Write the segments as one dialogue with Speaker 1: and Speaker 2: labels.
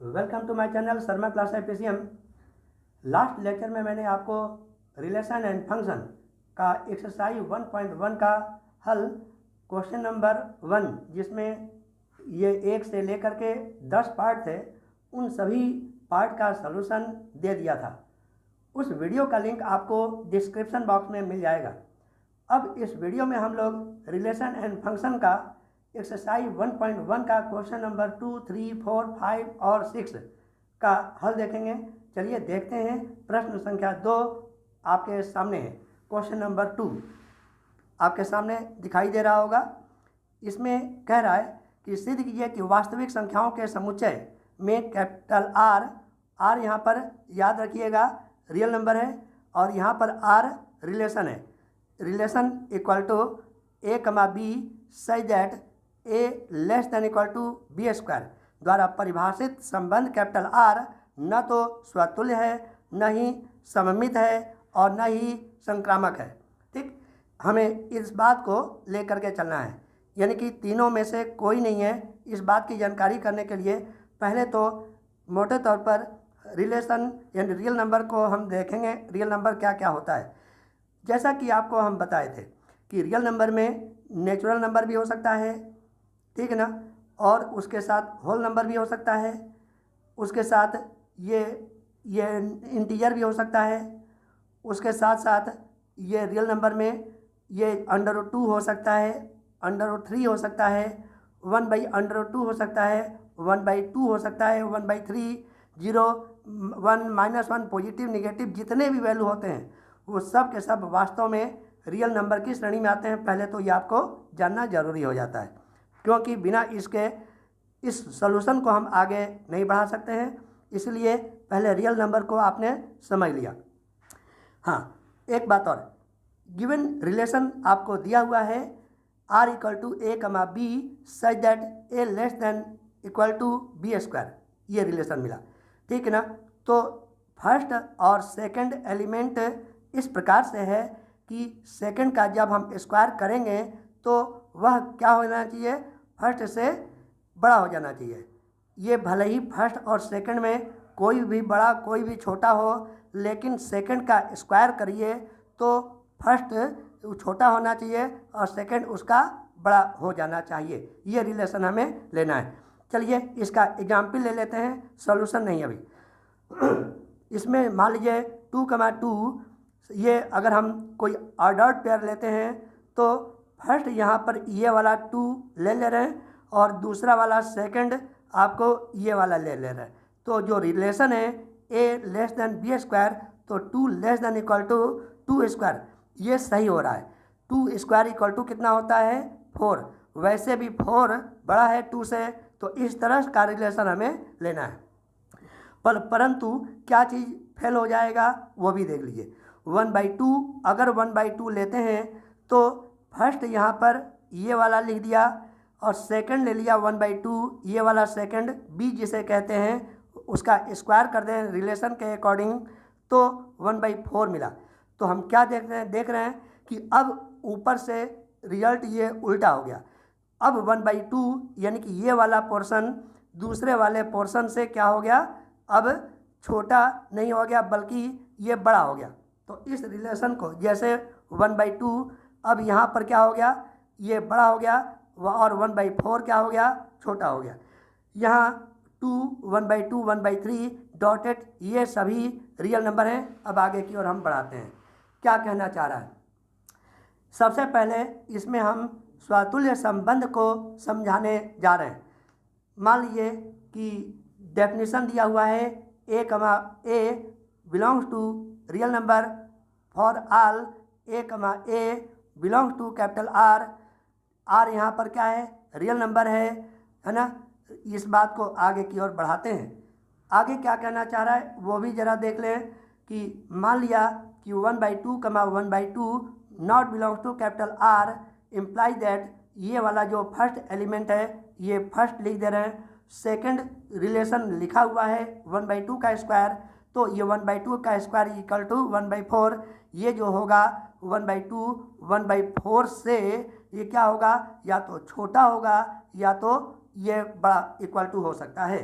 Speaker 1: Welcome to my channel Sharma class FPCM. Last lecture में मैंने आपको रिलेशन एंड फंक्शन का एक्सरसाइज 1.1 का हल क्वेश्चन नंबर 1, जिसमें ये 1 से लेकर के 10 पार्ट थे, उन सभी पार्ट का सलूशन दे दिया था। उस वीडियो का लिंक आपको डिस्क्रिप्शन बॉक्स में मिल जाएगा। अब इस वीडियो में हम लोग रिलेशन एंड फंक्शन का एक्सरसाइज 1.1 का क्वेश्चन नंबर 2, 3, 4, 5 और 6 का हल देखेंगे। चलिए देखते हैं। प्रश्न संख्या 2 आपके सामने है। क्वेश्चन नंबर 2 आपके सामने दिखाई दे रहा होगा। इसमें कह रहा है कि सिद्ध कीजिए कि वास्तविक संख्याओं के समुच्चय में कैपिटल आर यहाँ पर याद रखिएगा रियल नंबर है, और यहाँ पर आर रिलेशन है। Relation equal to a comma b such that a less than equal to B square द्वारा परिभाषित संबंध कैपिटल आर न तो स्वतुल्य है, न ही सममित है और न ही संक्रामक है। ठीक, हमें इस बात को लेकर के चलना है, यानी कि तीनों में से कोई नहीं है। इस बात की जानकारी करने के लिए पहले तो मोटे तौर पर रिलेशन यानी रियल नंबर को हम देखेंगे। रियल नंबर क्या क्या होता है। जैसा कि आपको हम बताए थे कि रियल नंबर में नेचुरल नंबर भी हो सकता है, ठीक है ना, और उसके साथ होल नंबर भी हो सकता है, उसके साथ ये इंटीजर भी हो सकता है, उसके साथ साथ ये रियल नंबर में ये √2 हो सकता है, √3 हो सकता है, 1/√2 हो सकता है, 1/2 हो सकता है, 1/3, 0, 1, -1, पॉजिटिव निगेटिव जितने भी वैल्यू होते हैं वो सब के सब वास्तव में रियल नंबर की श्रेणी में आते हैं। पहले तो ये आपको जानना जरूरी हो जाता है, क्योंकि बिना इसके इस सॉल्यूशन को हम आगे नहीं बढ़ा सकते हैं। इसलिए पहले रियल नंबर को आपने समझ लिया। हाँ, एक बात और, गिवन रिलेशन आपको दिया हुआ है r = a comma b such that a less than equal to B square, ये रिलेशन मिला, ठीक है ना। तो फर्स्ट और सेकंड एलिमेंट इस प्रकार से है कि सेकंड का जब हम स्क्वायर करेंगे तो वह क्या होना चाहिए, फर्स्ट से बड़ा हो जाना चाहिए। ये भले ही फर्स्ट और सेकंड में कोई भी बड़ा कोई भी छोटा हो, लेकिन सेकंड का स्क्वायर करिए तो फर्स्ट छोटा होना चाहिए और सेकंड उसका बड़ा हो जाना चाहिए। ये रिलेशन हमें लेना है। चलिए इसका एग्जाम्पल ले लेते हैं, सॉल्यूशन नहीं अभी। इसमें मान लीजिए 2,2, ये अगर हम कोई ऑर्डर्ड पेयर लेते हैं तो फर्स्ट यहाँ पर ये वाला 2 ले रहे हैं और दूसरा वाला सेकंड आपको ये वाला ले रहे हैं। तो जो रिलेशन है a less than b square, तो 2 less than equal to 2 square, ये सही हो रहा है। 2 स्क्वायर इक्वल टू कितना होता है, 4। वैसे भी 4 बड़ा है 2 से, तो इस तरह का रिलेशन हमें लेना है। परंतु क्या चीज़ फेल हो जाएगा वो भी देख लीजिए। 1/2, अगर 1/2 लेते हैं तो फर्स्ट यहाँ पर ये वाला लिख दिया और सेकंड ले लिया 1/2, ये वाला सेकंड b जिसे कहते हैं उसका स्क्वायर कर दें रिलेशन के अकॉर्डिंग, तो 1/4 मिला। तो हम क्या देख रहे हैं कि अब ऊपर से रिजल्ट ये उल्टा हो गया। अब 1/2 यानी कि ये वाला पोर्शन दूसरे वाले पोर्शन से क्या हो गया, अब छोटा नहीं हो गया बल्कि ये बड़ा हो गया। तो इस रिलेशन को जैसे 1/2 अब यहाँ पर क्या हो गया, ये बड़ा हो गया और 1/4 क्या हो गया, छोटा हो गया। यहाँ 2, 1/2, 1/3 डॉटेड, ये सभी रियल नंबर हैं। अब आगे की ओर हम बढ़ाते हैं। क्या कहना चाह रहा है, सबसे पहले इसमें हम स्वतुल्य संबंध को समझाने जा रहे हैं। मान लीजिए कि डेफिनेशन दिया हुआ है a comma a belongs to real number for all a comma a belongs to capital R यहाँ पर क्या है, रियल नंबर है ना। इस बात को आगे की ओर बढ़ाते हैं। आगे क्या कहना चाह रहा है वो भी ज़रा देख लें कि मान लिया कि 1/2 comma 1/2 not belongs to capital R imply that ये वाला जो फर्स्ट एलिमेंट है ये फर्स्ट लिख दे रहे हैं। सेकंड रिलेशन लिखा हुआ है 1/2 का स्क्वायर, तो ये 1/2 का स्क्वायर इक्वल टू 1/4। ये जो होगा 1/2 1/4 से ये क्या होगा, या तो छोटा होगा या तो ये बड़ा इक्वल टू हो सकता है।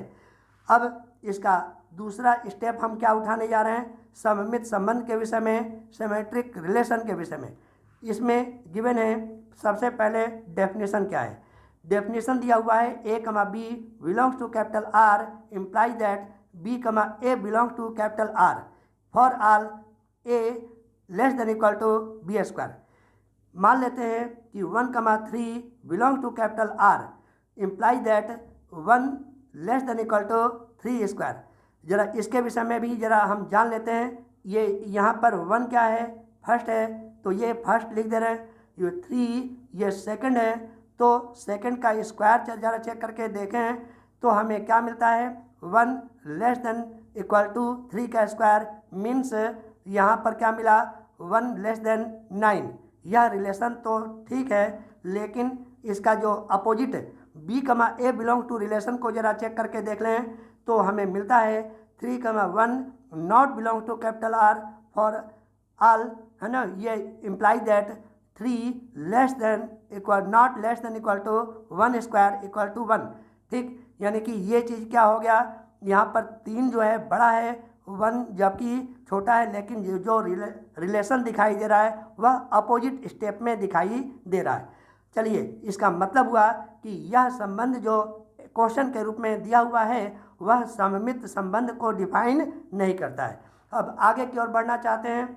Speaker 1: अब इसका दूसरा स्टेप हम क्या उठाने जा रहे हैं, सममित संबंध के विषय में, सिमेट्रिक रिलेशन के विषय में। इसमें गिवन है सबसे पहले डेफिनेशन क्या है। डेफिनेशन दिया हुआ है a comma B belongs to capital R imply that b comma a belongs to capital R for all a less than equal to B square. मान लेते हैं कि 1 comma 3 belong to capital R imply that 1 less than equal to 3 square. जरा इसके विषय में भी जरा हम जान लेते हैं। ये यहाँ पर 1 क्या है, फर्स्ट है, तो ये फर्स्ट लिख दे रहे हैं। ये 3 ये सेकंड है, तो सेकंड का स्क्वायर जरा चेक करके देखें तो हमें क्या मिलता है, 1 लेस देन इक्वल टू 3 का स्क्वायर मीन्स यहाँ पर क्या मिला, 1 लेस देन 9। यह रिलेशन तो ठीक है, लेकिन इसका जो अपोजिट b कमा ए बिलोंग टू रिलेशन को जरा चेक करके देख लें तो हमें मिलता है 3 comma 1 not belong to capital R for all, है ना। ये imply that 3 less than equal not less than equal to 1 square equal to 1। ठीक, यानी कि ये चीज़ क्या हो गया, यहाँ पर 3 जो है बड़ा है, 1 जबकि छोटा है, लेकिन जो रिलेशन दिखाई दे रहा है वह अपोजिट स्टेप में दिखाई दे रहा है। चलिए, इसका मतलब हुआ कि यह संबंध जो क्वेश्चन के रूप में दिया हुआ है वह सममित संबंध को डिफाइन नहीं करता है। अब आगे की ओर बढ़ना चाहते हैं।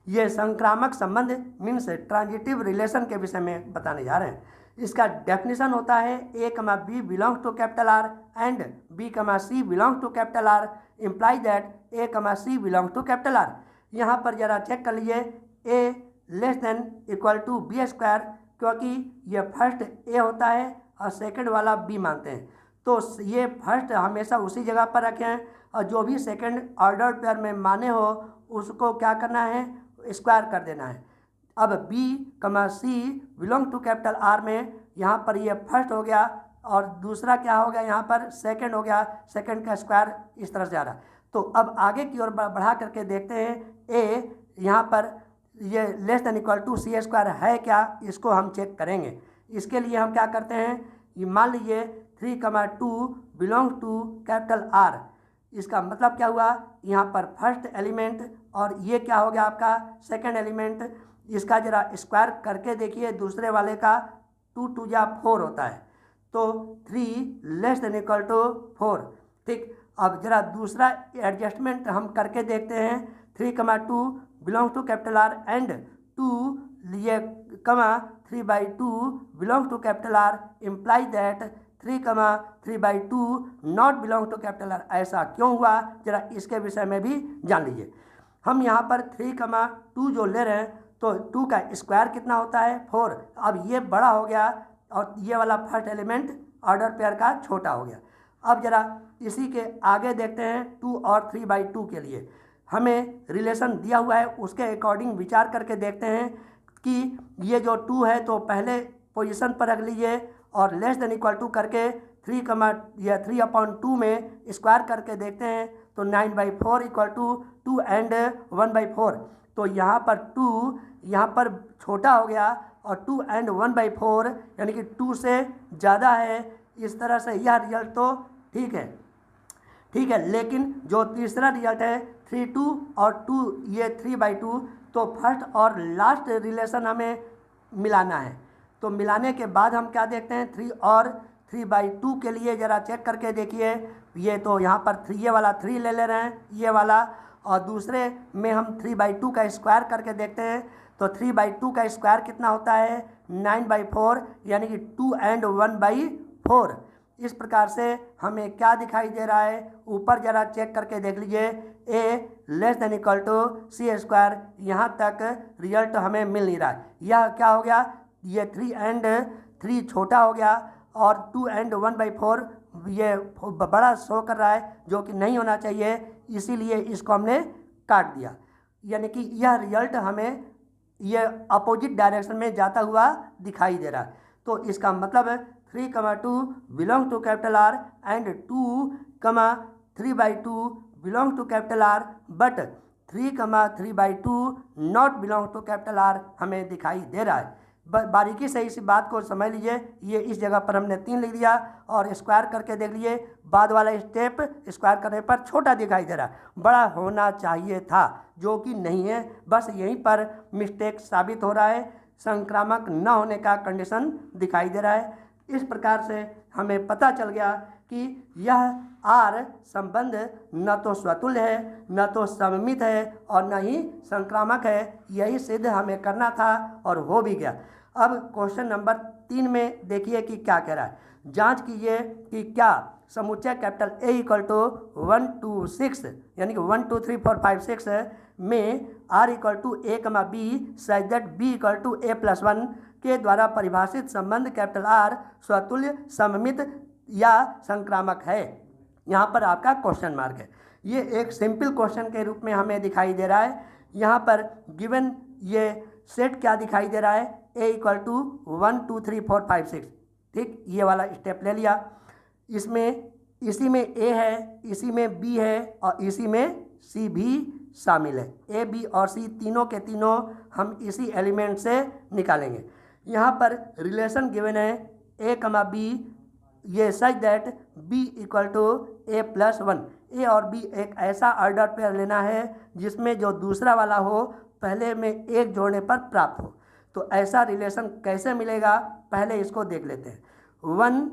Speaker 1: ये संक्रामक संबंध मीन्स ट्रांजिटिव रिलेशन के विषय में बताने जा रहे हैं। इसका डेफिनेशन होता है a comma B belongs to capital R and b comma C belongs to capital R imply that a comma C belongs to capital R। यहाँ पर जरा चेक कर लीजिए, a less than equal to B square, क्योंकि ये first a होता है और सेकंड वाला b मानते हैं, तो ये फर्स्ट हमेशा उसी जगह पर रखें और जो भी सेकंड ऑर्डर पेयर में माने हो उसको क्या करना है, स्क्वायर कर देना है। अब b comma C belong to capital R में यहाँ पर ये फर्स्ट हो गया और दूसरा क्या हो गया, यहाँ पर सेकंड हो गया, सेकंड का स्क्वायर इस तरह से आ रहा है। तो अब आगे की ओर बढ़ा करके देखते हैं, a यहाँ पर ये less than equal to c square है क्या, इसको हम चेक करेंगे। इसके लिए हम क्या करते हैं, ये मान लीजिए 3 comma 2 belong to capital R। इसका मतलब क्या हुआ, यहाँ पर फर्स्ट एलिमेंट और ये क्या हो गया आपका सेकंड एलिमेंट। इसका जरा स्क्वायर करके देखिए, दूसरे वाले का 2 2 जा 4 होता है, तो 3 लेस देन इक्वल टू 4। ठीक, अब जरा दूसरा एडजस्टमेंट हम करके देखते हैं। 3 comma 2 belong to capital R and 2 ये comma 3/2 belong to capital R imply that 3 comma 3/2 not belong to capital R। ऐसा क्यों हुआ, जरा इसके विषय में भी जान लीजिए। हम यहाँ पर 3 कमा 2 जो ले रहे हैं तो 2 का स्क्वायर कितना होता है, 4। अब ये बड़ा हो गया और ये वाला फर्स्ट एलिमेंट ऑर्डर पेयर का छोटा हो गया। अब जरा इसी के आगे देखते हैं 2 और 3/2 के लिए हमें रिलेशन दिया हुआ है, उसके अकॉर्डिंग विचार करके देखते हैं कि ये जो 2 है तो पहले पोजीशन पर रख लीजिए और लेस देन इक्वल टू करके 3 कमा या 3/2 में स्क्वायर करके देखते हैं तो 9/4 इक्वल टू 2 एंड 1/4। तो यहाँ पर 2 यहाँ पर छोटा हो गया और 2 एंड 1/4 यानी कि 2 से ज़्यादा है। इस तरह से यह रिजल्ट तो ठीक है, लेकिन जो तीसरा रिजल्ट है 3/2 और 2 ये 3/2, तो फर्स्ट और लास्ट रिलेशन हमें मिलाना है। तो मिलाने के बाद हम क्या देखते हैं, 3 और 3/2 के लिए ज़रा चेक करके देखिए। ये तो यहाँ पर 3 ये वाला 3 ले रहे हैं, ये वाला, और दूसरे में हम 3/2 का स्क्वायर करके देखते हैं तो 3/2 का स्क्वायर कितना होता है, 9/4 यानी कि 2 एंड 1/4। इस प्रकार से हमें क्या दिखाई दे रहा है, ऊपर जरा चेक करके देख लीजिए, a less than equal to c square. यहाँ तक रिजल्ट हमें मिल नहीं रहा है। यह क्या हो गया, ये 3 एंड 3 छोटा हो गया और 2 एंड 1/4 ये बड़ा शो कर रहा है, जो कि नहीं होना चाहिए, इसीलिए इसको हमने काट दिया। यानी कि यह रिजल्ट हमें ये अपोजिट डायरेक्शन में जाता हुआ दिखाई दे रहा है। तो इसका मतलब 3 comma 2 belong to capital R and 2 comma 3/2 belong to capital R but 3 comma 3/2 not belong to capital R हमें दिखाई दे रहा है। बारीकी से इस बात को समझ लीजिए। ये इस जगह पर हमने 3 लिख दिया और स्क्वायर करके देख लिए, बाद वाला स्टेप स्क्वायर करने पर छोटा दिखाई दे रहा है, बड़ा होना चाहिए था, जो कि नहीं है। बस यहीं पर मिस्टेक साबित हो रहा है, संक्रामक न होने का कंडीशन दिखाई दे रहा है। इस प्रकार से हमें पता चल गया कि यह आर संबंध न तो स्वतुल्य है, न तो सममित है और न ही संक्रामक है। यही सिद्ध हमें करना था और हो भी गया। अब क्वेश्चन नंबर 3 में देखिए कि क्या कह रहा है। जांच कीजिए कि क्या समुच्चय कैपिटल A इक्वल टू 1 2 6 यानी कि 1 2 3 4 5 6 में R equal to A comma B such that B equal to A+1 के द्वारा परिभाषित संबंध कैपिटल R स्वतुल्य, सममित या संक्रामक है। यहाँ पर आपका क्वेश्चन मार्क है। ये एक सिंपल क्वेश्चन के रूप में हमें दिखाई दे रहा है। यहाँ पर गिवन ये सेट क्या दिखाई दे रहा है, A इक्वल टू 1 2 3 4 5 6, ठीक, ये वाला स्टेप ले लिया। इसमें इसी में A है, इसी में B है और इसी में C भी शामिल है। A, B और C तीनों के तीनों हम इसी एलिमेंट से निकालेंगे। यहाँ पर रिलेशन गिवन है A कमा B, ये such that B equal to A+1। A और B एक ऐसा ऑर्डर पेयर लेना है जिसमें जो दूसरा वाला हो पहले में एक जोड़ने पर प्राप्त हो। तो ऐसा रिलेशन कैसे मिलेगा, पहले इसको देख लेते हैं। 1,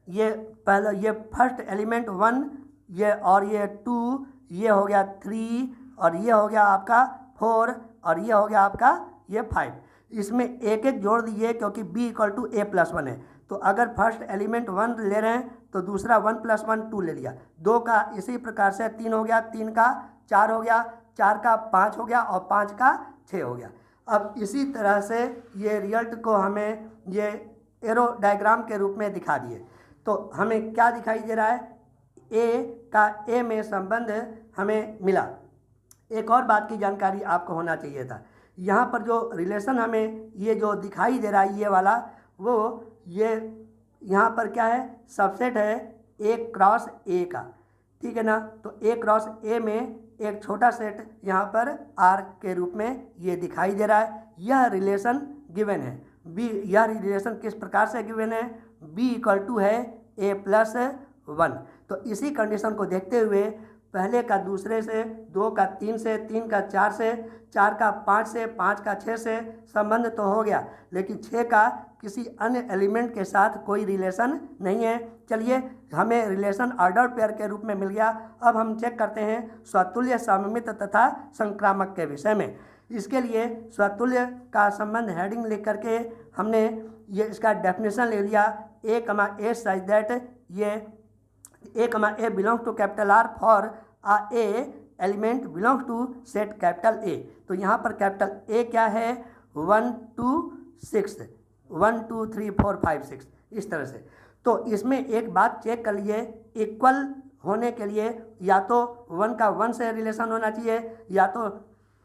Speaker 1: ये पहले ये फर्स्ट एलिमेंट 1, ये और ये 2, ये हो गया 3 और ये हो गया आपका 4 और ये हो गया आपका ये 5। इसमें एक एक जोड़ दीजिए क्योंकि B इक्वल टू A+1 है। तो अगर फर्स्ट एलिमेंट 1 ले रहे हैं तो दूसरा 1 + 1 2 ले लिया, 2 का इसी प्रकार से 3 हो गया, 3 का 4 हो गया, 4 का 5 हो गया और 5 का 6 हो गया। अब इसी तरह से ये रिजल्ट को हमें ये एरो डायग्राम के रूप में दिखा दिए। तो हमें क्या दिखाई दे रहा है, A का A में संबंध हमें मिला। एक और बात की जानकारी आपको होना चाहिए था, यहाँ पर जो रिलेशन हमें ये जो दिखाई दे रहा है ये वाला, वो ये यहाँ पर क्या है, सबसेट है A क्रॉस A का, ठीक है ना। तो A क्रॉस A में एक छोटा सेट यहाँ पर R के रूप में ये दिखाई दे रहा है। यह रिलेशन गिवन है B। यह रिलेशन किस प्रकार से गिवन है, B इक्वल टू है A+1। तो इसी कंडीशन को देखते हुए पहले का दूसरे से, 2 का 3 से, 3 का 4 से, 4 का 5 से, 5 का 6 से संबंध तो हो गया, लेकिन 6 का किसी अन्य एलिमेंट के साथ कोई रिलेशन नहीं है। चलिए, हमें रिलेशन ऑर्डर पेयर के रूप में मिल गया। अब हम चेक करते हैं स्वतुल्य, सममित तथा संक्रामक के विषय में। इसके लिए स्वतुल्य का संबंध हेडिंग लिख करके हमने ये इसका डेफिनेशन ले लिया। A comma A such that ये A comma A belongs to capital R for A element belongs to set capital A। तो यहाँ पर कैपिटल A क्या है, 1 2 6, 1 2 3 4 5 6, इस तरह से। तो इसमें एक बात चेक कर लिए, इक्वल होने के लिए या तो 1 का 1 से रिलेशन होना चाहिए, या तो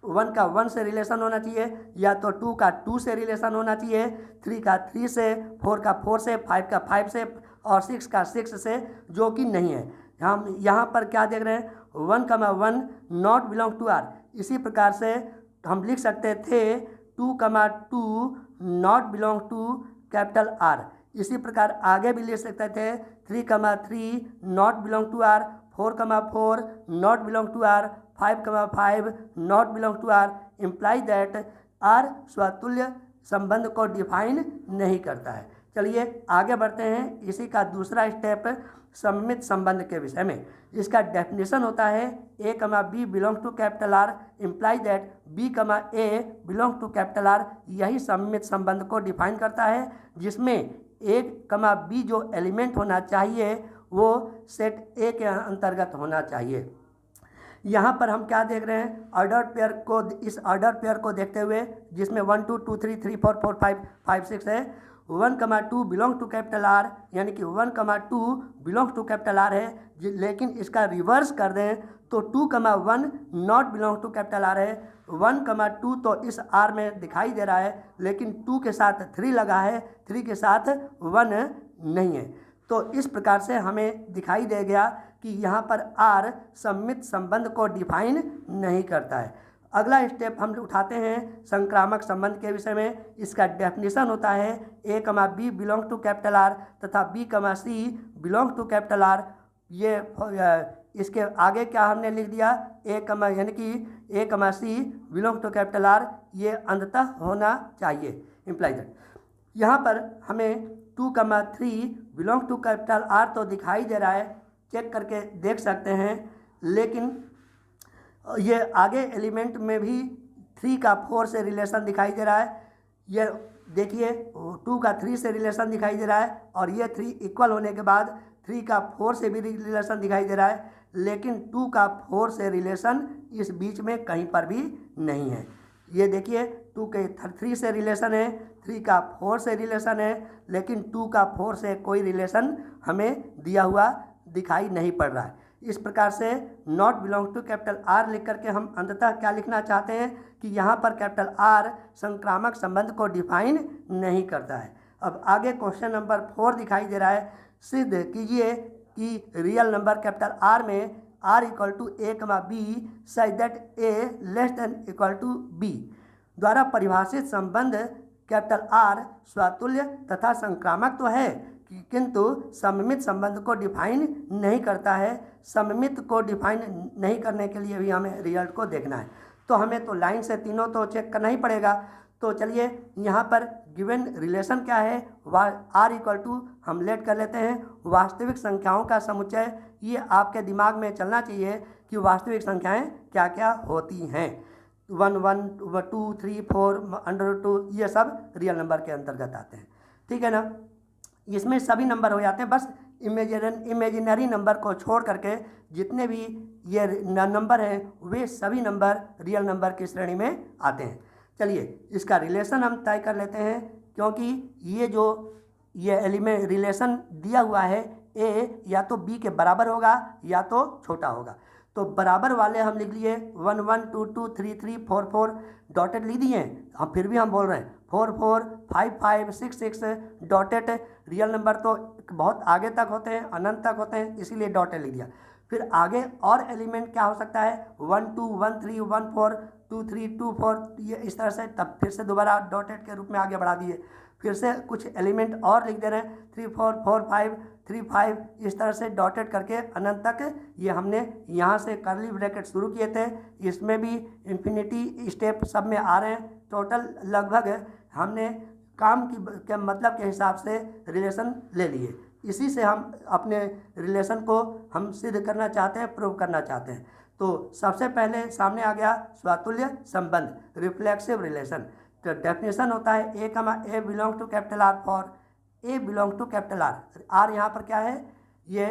Speaker 1: 1 का 1 से रिलेशन होना चाहिए, या तो 2 का 2 से रिलेशन होना चाहिए, 3 का 3 से, 4 का 4 से, 5 का 5 से और 6 का 6 से, जो कि नहीं है। हम यहाँ पर क्या देख रहे हैं, 1 कमा 1 नॉट बिलोंग टू R। इसी प्रकार से हम लिख सकते थे 2 comma 2 not belong to capital R। इसी प्रकार आगे भी लिख सकते थे 3 कमा 3 नॉट बिलोंग टू R, 4 कमा 4 not belong to R, 5 comma 5 not belong to R। Imply that R स्वतुल्य संबंध को डिफाइन नहीं करता है। चलिए आगे बढ़ते हैं। इसी का दूसरा स्टेप सममित संबंध के विषय में। इसका डेफिनेशन होता है A comma B belong to capital R imply that B comma A belong to capital R। यही सममित संबंध को डिफाइन करता है, जिसमें A कमा B जो एलिमेंट होना चाहिए वो सेट A के अंतर्गत होना चाहिए। यहाँ पर हम क्या देख रहे हैं, ऑर्डर पेयर को, इस ऑर्डर पेयर को देखते हुए जिसमें 1 2 2 3 3 4 4 5 5 6 है, 1 कमा 2 बिलोंग टू कैपिटल R, यानी कि 1 कमा 2 बिलोंग टू कैपिटल R है। लेकिन इसका रिवर्स कर दें तो 2 comma 1 not belong to capital R है। 1 कमा 2 तो इस R में दिखाई दे रहा है, लेकिन 2 के साथ 3 लगा है, 3 के साथ 1 नहीं है। तो इस प्रकार से हमें दिखाई दे गया कि यहाँ पर R सममित संबंध को डिफाइन नहीं करता है। अगला स्टेप हम उठाते हैं संक्रामक संबंध के विषय में। इसका डेफिनेशन होता है A comma B belong to capital R तथा B comma C belong to capital R. ये इसके आगे क्या हमने लिख दिया, ए कमा यानी कि ए comma C belong to capital R, ये अंततः होना चाहिए इम्प्लाई दैट। यहाँ पर हमें 2,3 बिलोंग टू कैपिटल आर तो दिखाई दे रहा है, चेक करके देख सकते हैं, लेकिन ये आगे एलिमेंट में भी 3 का 4 से रिलेशन दिखाई दे रहा है। ये देखिए 2 का 3 से रिलेशन दिखाई दे रहा है और ये 3 इक्वल होने के बाद 3 का 4 से भी रिलेशन दिखाई दे रहा है, लेकिन 2 का 4 से रिलेशन इस बीच में कहीं पर भी नहीं है। ये देखिए 2 के 3 से रिलेशन है, 3 का 4 से रिलेशन है, लेकिन 2 का 4 से कोई रिलेशन हमें दिया हुआ दिखाई नहीं पड़ रहा है। इस प्रकार से not belong to capital R लिख करके हम अंततः क्या लिखना चाहते हैं कि यहाँ पर कैपिटल आर संक्रामक संबंध को डिफाइन नहीं करता है। अब आगे क्वेश्चन नंबर 4 दिखाई दे रहा है, सिद्ध कीजिए कि रियल नंबर कैपिटल आर में R equal to a comma b such that a less than equal to b द्वारा परिभाषित संबंध कैपिटल आर स्वतुल्य तथा संक्रामक तो है, किंतु सममित संबंध को डिफाइन नहीं करता है। सममित को डिफाइन नहीं करने के लिए भी हमें रिजल्ट को देखना है, तो हमें तो लाइन से तीनों तो चेक करना ही पड़ेगा। तो चलिए यहाँ पर गिवन रिलेशन क्या है, आर इक्वल टू हम लेट कर लेते हैं वास्तविक संख्याओं का समुच्चय। ये आपके दिमाग में चलना चाहिए कि वास्तविक संख्याएं क्या क्या होती हैं। 1 1 2 3 4 √2 ये सब रियल नंबर के अंतर्गत आते हैं, ठीक है ना। इसमें सभी नंबर हो जाते हैं, बस इमेजिनरी नंबर को छोड़ करके जितने भी ये नंबर हैं वे सभी नंबर रियल नंबर की श्रेणी में आते हैं। चलिए इसका रिलेशन हम तय कर लेते हैं, क्योंकि ये एलिमेंट रिलेशन दिया हुआ है ए या तो बी के बराबर होगा या तो छोटा होगा। तो बराबर वाले हम लिख लिए 1 1 2 2 3 3 4 4 डॉटेड लिख दिए। हम फिर भी हम बोल रहे हैं 4 4 5 5 6 6 डॉटेड। रियल नंबर तो बहुत आगे तक होते हैं, अनंत तक होते हैं, इसीलिए डॉटेड लिख दिया। फिर आगे और एलिमेंट क्या हो सकता है 1 2 1 3 1 4 2 3 2 4, ये इस तरह से, तब फिर से दोबारा डॉटेड के रूप में आगे बढ़ा दिए। फिर से कुछ एलिमेंट और लिख दे रहे हैं 3 4 4 5 3 5, इस तरह से डॉटेड करके अनंत तक। ये हमने यहाँ से कर्ली ब्रैकेट शुरू किए थे, इसमें भी इन्फिनिटी स्टेप सब में आ रहे हैं। टोटल लगभग हमने काम के मतलब के हिसाब से रिलेशन ले लिए। इसी से हम अपने रिलेशन को हम सिद्ध करना चाहते हैं, प्रूव करना चाहते हैं। तो सबसे पहले सामने आ गया स्वतुल्य संबंध, रिफ्लेक्सिव रिलेशन। तो डेफिनेशन होता है A comma A belong to capital R for A belong to capital R. R यहाँ पर क्या है, ये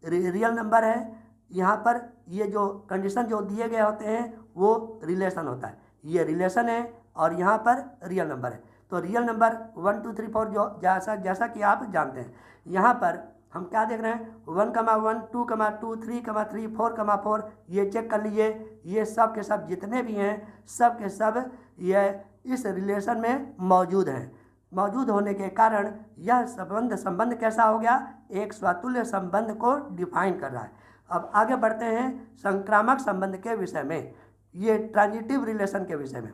Speaker 1: रियल नंबर है। यहाँ पर ये जो कंडीशन जो दिए गए होते हैं वो रिलेशन होता है, ये रिलेशन है और यहाँ पर रियल नंबर है। तो रियल नंबर 1 2 3 4 जो जैसा कि आप जानते हैं, यहाँ पर हम क्या देख रहे हैं 1 1 2 2 3 3 4 4, ये चेक कर लीजिए। ये सब के सब जितने भी हैं सब के सब ये इस रिलेशन में मौजूद हैं। मौजूद होने के कारण यह संबंध कैसा हो गया, एक स्वतुल्य संबंध को डिफाइन कर रहा है। अब आगे बढ़ते हैं संक्रामक संबंध के विषय में, ये ट्रांजिटिव रिलेशन के विषय में।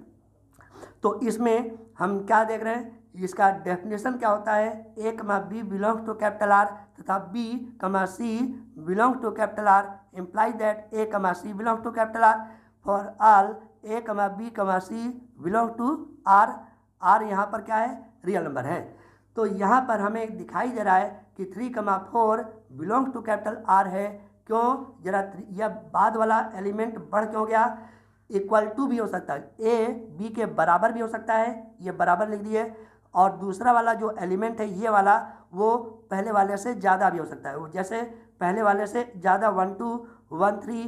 Speaker 1: तो इसमें हम क्या देख रहे हैं, इसका डेफिनेशन क्या होता है, A comma B belong to capital R तथा B comma C belong to capital R imply that A comma C belong to capital R for all A comma B comma C belong to R. R यहाँ पर क्या है, real number है। तो यहाँ पर हमें दिखाई दे रहा है कि 3 4 बिलोंग टू कैपिटल आर है। क्यों, जरा यह बाद वाला एलिमेंट बढ़ क्यों गया, इक्वल टू भी हो सकता है, ए बी के बराबर भी हो सकता है, ये बराबर लिख दिए। और दूसरा वाला जो एलिमेंट है ये वाला, वो पहले वाले से ज़्यादा भी हो सकता है। वो जैसे पहले वाले से ज़्यादा 1 2 1 3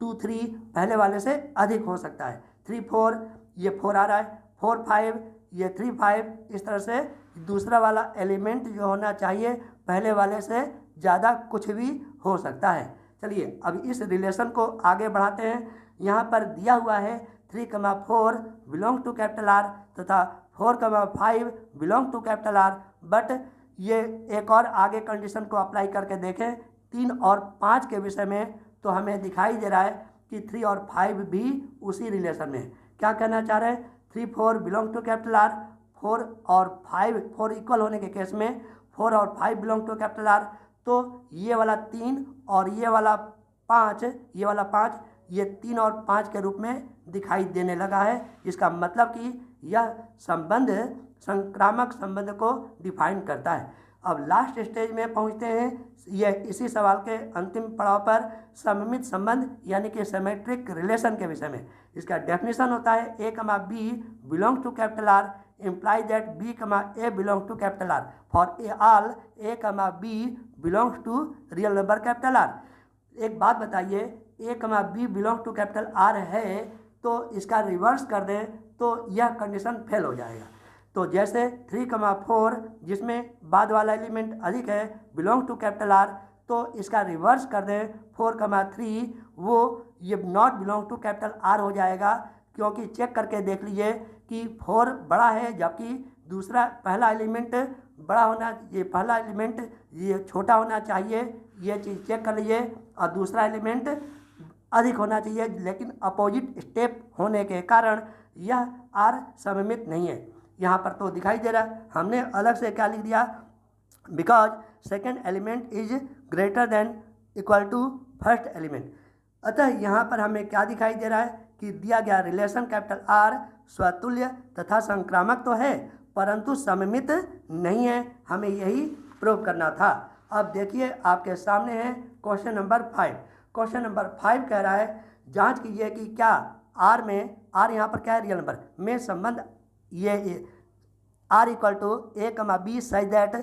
Speaker 1: 2 3 पहले वाले से अधिक हो सकता है। 3 4 ये 4 आ रहा है, 4 5 ये 3 5, इस तरह से दूसरा वाला एलिमेंट जो होना चाहिए पहले वाले से ज़्यादा कुछ भी हो सकता है। चलिए अब इस रिलेशन को आगे बढ़ाते हैं। यहाँ पर दिया हुआ है 3 4 बिलोंग टू कैपिटल आर तथा 4 5 belong to capital R. But ये एक और आगे कंडीशन को अप्लाई करके देखें 3 और 5 के विषय में, तो हमें दिखाई दे रहा है कि 3 और 5 भी उसी रिलेशन में है। क्या कहना चाह रहे हैं? 3 4 बिलोंग टू कैपिटल आर, 4 और 5 4 इक्वल होने के केस में 4 और 5 बिलोंग टू कैपिटल आर। तो ये वाला 3 और ये वाला 5, ये 3 और 5 के रूप में दिखाई देने लगा है। इसका मतलब कि यह संबंध संक्रामक संबंध को डिफाइन करता है। अब लास्ट स्टेज में पहुंचते हैं, यह इसी सवाल के अंतिम पड़ाव पर सममित संबंध यानी कि सिमेट्रिक रिलेशन के विषय में। इसका डेफिनेशन होता है a, b belong to capital R imply that b, a belongs to capital R for all a, b belongs to real number capital R। एक बात बताइए, a, b belongs to capital R है तो इसका reverse कर दें तो यह कंडीशन फेल हो जाएगा। तो जैसे 3, 4 जिसमें बाद वाला एलिमेंट अधिक है बिलोंग टू कैपिटल आर, तो इसका रिवर्स कर दें 4, 3 वो ये not belong to capital R हो जाएगा, क्योंकि चेक करके देख लीजिए कि 4 बड़ा है जबकि पहला एलिमेंट बड़ा होना, ये पहला एलिमेंट ये छोटा होना चाहिए, ये चीज़ चेक कर लीजिए, और दूसरा एलिमेंट अधिक होना चाहिए, लेकिन अपोजिट स्टेप होने के कारण यह आर सममित नहीं है। यहाँ पर तो दिखाई दे रहा है, हमने अलग से क्या लिख दिया, because second element is greater than equal to first element. अतः यहाँ पर हमें क्या दिखाई दे रहा है कि दिया गया रिलेशन कैपिटल आर स्वतुल्य तथा संक्रामक तो है परंतु सममित नहीं है, हमें यही प्रूव करना था। अब देखिए आपके सामने है क्वेश्चन नंबर 5। क्वेश्चन नंबर 5 कह रहा है जांच कीजिए कि क्या आर में, आर यहाँ पर क्या है, रियल नंबर में संबंध ये R equal to a, b such that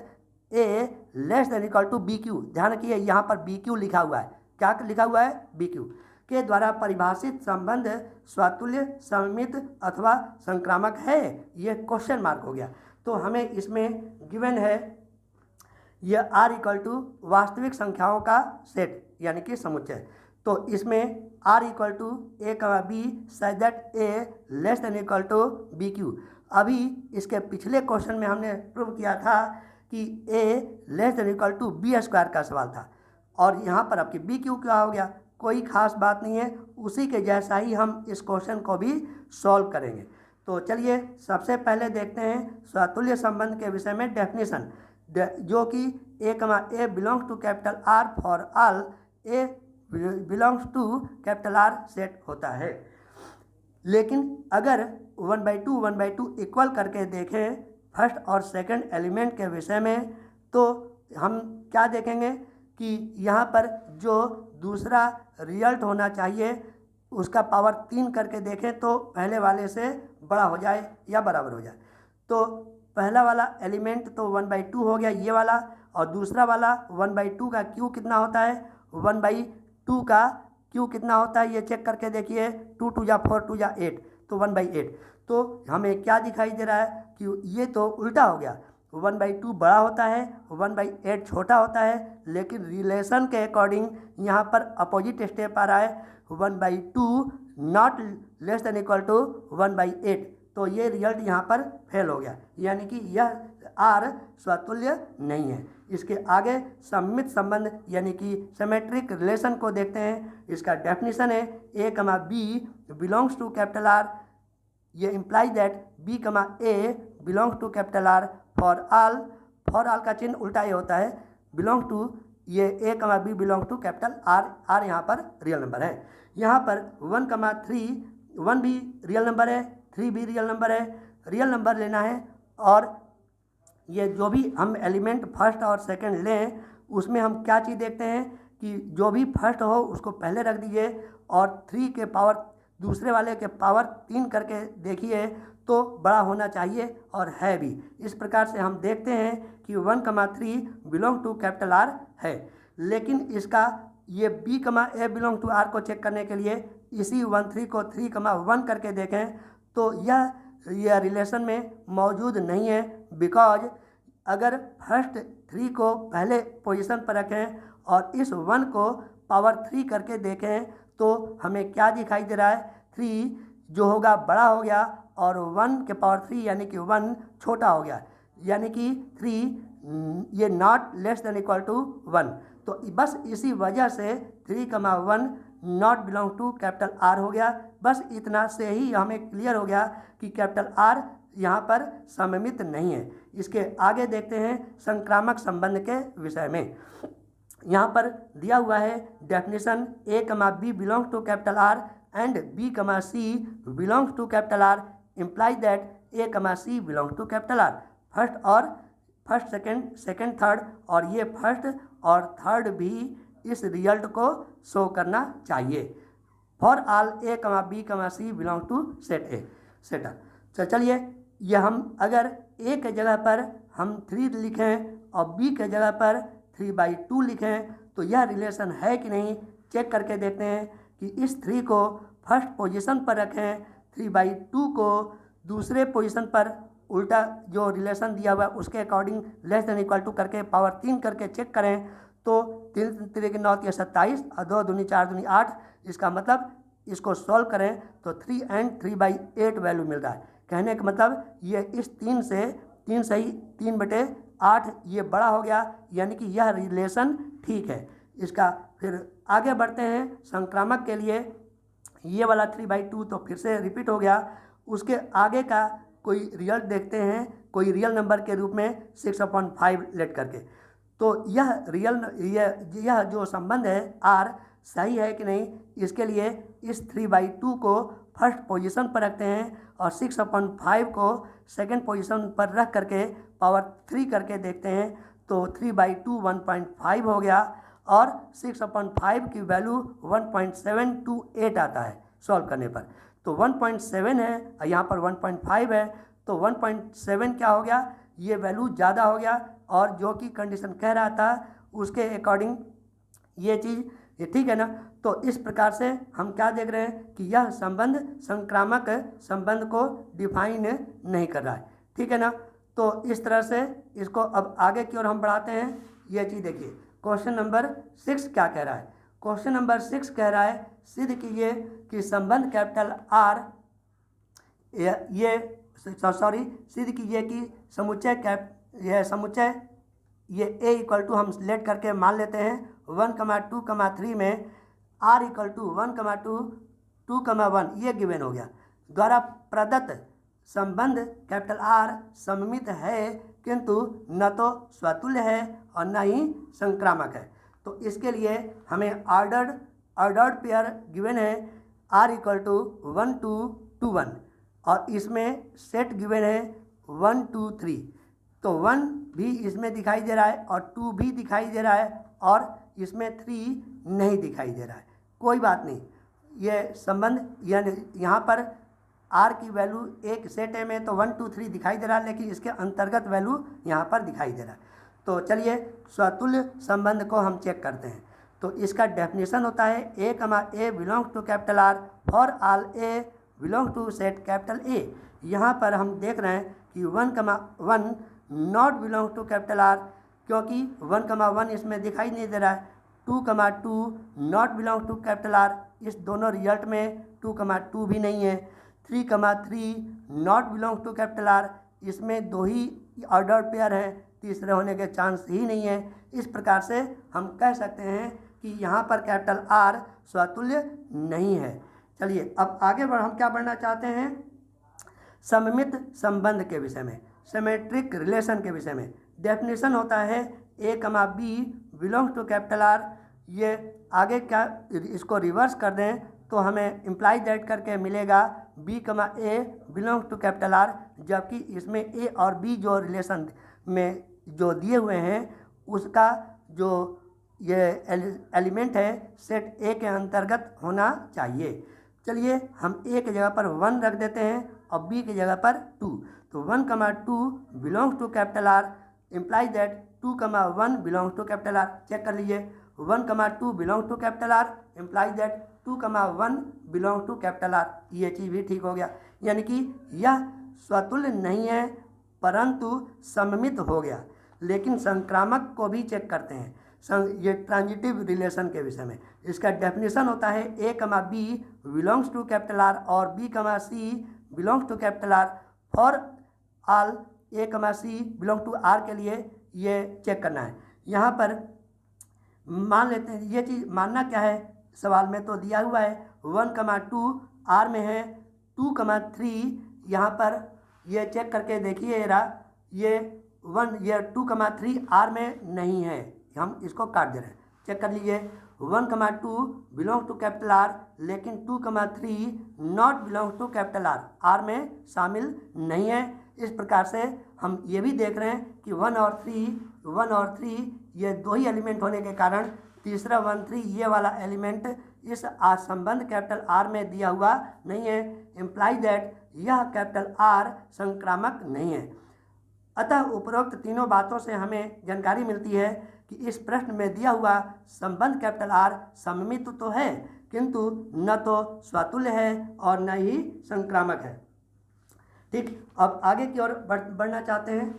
Speaker 1: a less than equal to b cube. ध्यान रखिए यहाँ पर बी क्यू लिखा हुआ है, क्या लिखा हुआ है, बी क्यू के द्वारा परिभाषित संबंध स्वतुल्य सममित अथवा संक्रामक है, ये क्वेश्चन मार्क हो गया। तो हमें इसमें गिवन है यह आर इक्वल टू वास्तविक संख्याओं का सेट यानी कि समुच्चय। तो इसमें R equal to a, b such that a less than equal to b cube. अभी इसके पिछले क्वेश्चन में हमने प्रूव किया था कि a less than equal to B square का सवाल था, और यहाँ पर आपकी बी क्यू क्या हो गया, कोई खास बात नहीं है, उसी के जैसा ही हम इस क्वेश्चन को भी सॉल्व करेंगे। तो चलिए सबसे पहले देखते हैं स्वतुल्य संबंध के विषय में डेफिनेशन, जो कि a, belongs to capital R for all a belongs to capital R set होता है। लेकिन अगर 1/2 1/2 इक्वल करके देखें फर्स्ट और सेकंड एलिमेंट के विषय में, तो हम क्या देखेंगे कि यहाँ पर जो दूसरा रिजल्ट होना चाहिए उसका पावर 3 करके देखें तो पहले वाले से बड़ा हो जाए या बराबर हो जाए। तो पहला वाला एलिमेंट तो 1/2 हो गया ये वाला, और दूसरा वाला 1/2 का क्यू कितना होता है, 1/2 का क्यू कितना होता है ये चेक करके देखिए, 2 2 4 2 8, तो 1/8। तो हमें क्या दिखाई दे रहा है कि ये तो उल्टा हो गया, 1/2 बड़ा होता है, 1/8 छोटा होता है, लेकिन रिलेशन के अकॉर्डिंग यहाँ पर अपोजिट स्टेप आ रहा है, 1/2 not less than equal to 1/8। तो ये रिजल्ट यहाँ पर फेल हो गया, यानी कि यह आर स्वतुल्य नहीं है। इसके आगे सममित संबंध यानी कि सिमेट्रिक रिलेशन को देखते हैं। इसका डेफिनेशन है a, b belongs to capital R, ये implies that b, a belongs to capital R for all का चिन्ह उल्टा ही होता है, बिलोंग टू ये a, b belong to capital R यहाँ पर रियल नंबर है। यहाँ पर 1, 3 1 भी रियल नंबर है, 3 भी रियल नंबर है, रियल नंबर लेना है, और ये जो भी हम एलिमेंट फर्स्ट और सेकंड लें उसमें हम क्या चीज़ देखते हैं कि जो भी फर्स्ट हो उसको पहले रख दीजिए, और 3 के पावर दूसरे वाले के पावर 3 करके देखिए तो बड़ा होना चाहिए, और है भी। इस प्रकार से हम देखते हैं कि 1, 3 बिलोंग टू कैपिटल आर है। लेकिन इसका ये b, a belong to R को चेक करने के लिए इसी 1 3 को 3, 1 करके देखें तो यह रिलेशन में मौजूद नहीं है, बिकॉज अगर फर्स्ट 3 को पहले पोजीशन पर रखें और इस 1 को पावर 3 करके देखें तो हमें क्या दिखाई दे रहा है, 3 जो होगा बड़ा हो गया और 1 के पावर 3 यानी कि 1 छोटा हो गया, यानी कि 3 ये not less than equal to 1। तो बस इसी वजह से 3, 1 not belong to capital R हो गया। बस इतना से ही हमें क्लियर हो गया कि कैपिटल आर यहाँ पर सममित नहीं है। इसके आगे देखते हैं संक्रामक संबंध के विषय में। यहाँ पर दिया हुआ है definition A comma B belongs to capital R and B comma C belongs to capital R imply that A comma C belongs to capital R. First second third और ये फर्स्ट और थर्ड भी इस रिजल्ट को show करना चाहिए। For all A comma B comma C belong to set A सेटर। तो चलिए ये हम अगर ए के जगह पर हम 3 लिखें और बी के जगह पर 3/2 लिखें तो यह रिलेशन है कि नहीं चेक करके देखते हैं कि इस 3 को फर्स्ट पोजीशन पर रखें, 3/2 को दूसरे पोजीशन पर उल्टा जो रिलेशन दिया हुआ है उसके according less than equal to करके पावर 3 करके चेक करें तो 3 3 9 27 और 2 दूनी 4 दूनी 8। इसका मतलब इसको सॉल्व करें तो 3 and 3/8 वैल्यू मिल रहा है। कहने का मतलब ये इस 3 से ही 3/8 ये बड़ा हो गया, यानी कि यह रिलेशन ठीक है। इसका फिर आगे बढ़ते हैं संक्रामक के लिए। ये वाला 3/2 तो फिर से रिपीट हो गया। उसके आगे का कोई रिजल्ट देखते हैं, कोई रियल नंबर के रूप में 6/5 लेट करके। तो यह जो संबंध है आर सही है कि नहीं, इसके लिए इस 3/2 को फर्स्ट पोजीशन पर रखते हैं और 6/5 को सेकंड पोजीशन पर रख करके पावर 3 करके देखते हैं तो 3/2 1.5 हो गया और 6/5 की वैल्यू 1.728 आता है सॉल्व करने पर। तो 1.7 है और यहाँ पर 1.5 है तो 1.7 क्या हो गया, ये वैल्यू ज़्यादा हो गया और जो कि कंडीशन कह रहा था उसके अकॉर्डिंग ये चीज़ ये ठीक है ना। तो इस प्रकार से हम क्या देख रहे हैं कि यह संबंध संक्रामक संबंध को डिफाइन नहीं कर रहा है, ठीक है ना। तो इस तरह से इसको अब आगे की ओर हम बढ़ाते हैं। ये चीज़ देखिए क्वेश्चन नंबर 6 क्या कह रहा है। क्वेश्चन नंबर 6 कह रहा है सिद्ध कीजिए कि संबंध कैपिटल आर सिद्ध कीजिए कि समुच्चय ये ए इक्वल टू हम लेट करके मान लेते हैं 1,2,3 में r इक्वल टू 1,2 2,1 ये गिवन हो गया। द्वारा प्रदत्त संबंध कैपिटल आर सममित है किंतु न तो स्वतुल्य है और न ही संक्रामक है। तो इसके लिए हमें ऑर्डर्ड पेयर गिवन है r इक्वल टू 1 2 2 1 और इसमें सेट गिवन है 1 2 3। तो 1 भी इसमें दिखाई दे रहा है और 2 भी दिखाई दे रहा है और इसमें 3 नहीं दिखाई दे रहा है। कोई बात नहीं, ये संबंध यानी यहाँ पर r की वैल्यू एक सेट है में तो 1 2 3 दिखाई दे रहा है, लेकिन इसके अंतर्गत वैल्यू यहाँ पर दिखाई दे रहा है। तो चलिए स्वतुल्य संबंध को हम चेक करते हैं। तो इसका डेफिनेशन होता है a, A belongs to capital R for all A belongs to set capital A। यहाँ पर हम देख रहे हैं कि 1,1 not belongs to capital R क्योंकि 1,1 इसमें दिखाई नहीं दे रहा है। 2,2 not belongs to capital R, इस दोनों रिजल्ट में 2,2 भी नहीं है। 3,3 not belongs to capital R, इसमें 2 ही ऑर्डर पेयर हैं, तीसरे होने के चांस ही नहीं है। इस प्रकार से हम कह सकते हैं कि यहाँ पर कैपिटल R स्वतुल्य नहीं है। चलिए अब आगे हम क्या बढ़ना चाहते हैं सममित संबंध के विषय में, सिमेट्रिक रिलेशन के विषय में। डेफिनेशन होता है a, b belongs to capital R। ये आगे क्या इसको रिवर्स कर दें तो हमें इम्प्लाई दैट करके मिलेगा b, a belongs to capital R, जबकि इसमें a और b जो रिलेशन में जो दिए हुए हैं उसका जो ये एलिमेंट है सेट ए के अंतर्गत होना चाहिए। चलिए हम a की जगह पर 1 रख देते हैं और b की जगह पर 2। तो 1,2 belongs to capital R imply that 2,1 belongs to capital R। Check कर लीजिए 1,2 belongs to capital R imply that 2,1 belongs to capital R। ये चीज़ भी ठीक हो गया, यानी कि यह स्वतुल्य नहीं है परंतु सममित हो गया। लेकिन संक्रामक को भी चेक करते हैं ये ट्रांजिटिव रिलेशन के विषय में। इसका डेफिनेशन होता है a, b belongs to capital R और b, c belongs to capital R for all a, c belong to R के लिए ये चेक करना है। यहाँ पर मान लेते हैं ये चीज़ मानना क्या है सवाल में तो दिया हुआ है 1,2 आर में है, 2,3 यहाँ पर ये चेक करके देखिए ये 2,3 आर में नहीं है, हम इसको काट दे रहे हैं। चेक कर लीजिए 1,2 बिलोंग टू कैपिटल आर, लेकिन 2,3 not belong to capital R, R में शामिल नहीं है। इस प्रकार से हम ये भी देख रहे हैं कि 1 और 3 ये दो ही एलिमेंट होने के कारण तीसरा 1, 3 ये वाला एलिमेंट इस संबंध कैपिटल आर में दिया हुआ नहीं है, इम्प्लाई दैट यह कैपिटल आर संक्रामक नहीं है। अतः उपरोक्त तीनों बातों से हमें जानकारी मिलती है कि इस प्रश्न में दिया हुआ संबंध कैपिटल आर सममित तो है, किंतु न तो स्वतुल्य है और न ही संक्रामक है। ठीक, अब आगे की ओर बढ़ना चाहते हैं।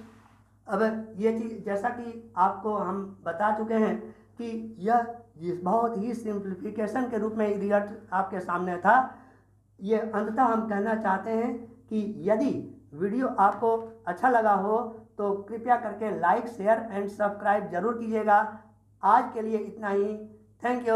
Speaker 1: अब ये चीज़ जैसा कि आपको हम बता चुके हैं कि यह बहुत ही सिंप्लीफिकेशन के रूप में रिजल्ट आपके सामने था। ये अंततः हम कहना चाहते हैं कि यदि वीडियो आपको अच्छा लगा हो तो कृपया करके लाइक, शेयर एंड सब्सक्राइब जरूर कीजिएगा। आज के लिए इतना ही। Thank you.